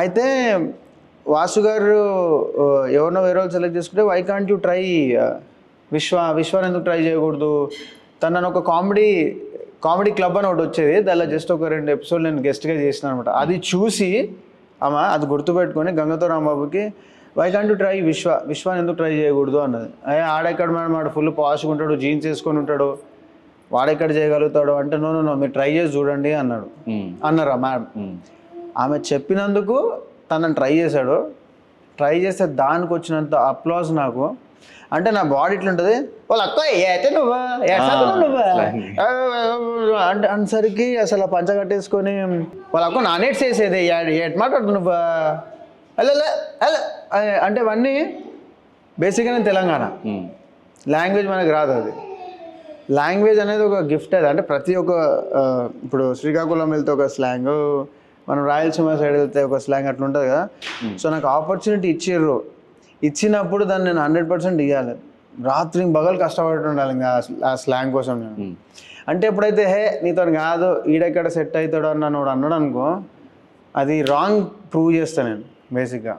అయితే వాసు గారు ఎవరినో వేరే వాళ్ళు సెలెక్ట్ చేసుకుంటే వై కాంట్ యూ ట్రై విశ్వాన్ని ఎందుకు ట్రై చేయకూడదు, తనను ఒక కామెడీ క్లబ్ అని ఒకటి వచ్చేది, దానిలో జస్ట్ ఒక 2 ఎపిసోడ్ నేను గెస్ట్గా చేసిన అనమాట. అది చూసి ఆమె అది గుర్తుపెట్టుకొని గంగతో రాంబాబుకి వై కాంట్ యూ ట్రై విశ్వాన్ని ఎందుకు ట్రై చేయకూడదు అన్నది. ఆడెక్కడ మేడం వాడు ఫుల్ పాష్గా ఉంటాడు, జీన్స్ వేసుకొని ఉంటాడు, వాడెక్కడ చేయగలుగుతాడు అంటే నో మీరు ట్రై చేసి చూడండి అన్నారా మేడం. ఆమె చెప్పినందుకు తనని ట్రై చేశాడు. ట్రై చేస్తే దానికి వచ్చినంత అప్లాజ్ నాకు, అంటే నా బాడీ ఇట్లుంటుంది, వాళ్ళు అక్క అయితే నువ్వా అంటే అనేసరికి అసలు పంచ కట్టేసుకొని వాళ్ళ అక్క నానేట్స్ వేసేది ఎట్ మాట్లాడుతు నువ్వా అలా అంటే ఇవన్నీ బేసిక్గా నేను తెలంగాణ లాంగ్వేజ్ మనకు రాదు. అది లాంగ్వేజ్ అనేది ఒక గిఫ్ట్. అది అంటే ప్రతి ఒక్క ఇప్పుడు శ్రీకాకుళం వెళ్తే ఒక స్లాంగ్, మనం రాయలసీమ సైడ్ వెళ్తే ఒక స్లాంగ్ అట్లా ఉంటుంది కదా. సో నాకు ఆపర్చునిటీ ఇచ్చినప్పుడు దాన్ని నేను 100% ఇవ్వాలి. రాత్రి పగలు కష్టపడి ఉండాలి ఇంకా ఆ స్లాంగ్ కోసం నేను. అంటే ఎప్పుడైతే నీతో కాదు ఈడెక్కడ సెట్ అవుతాడో అని నన్ను అన్నాడు అనుకో, అది రాంగ్ ప్రూవ్ చేస్తాను నేను బేసిక్గా.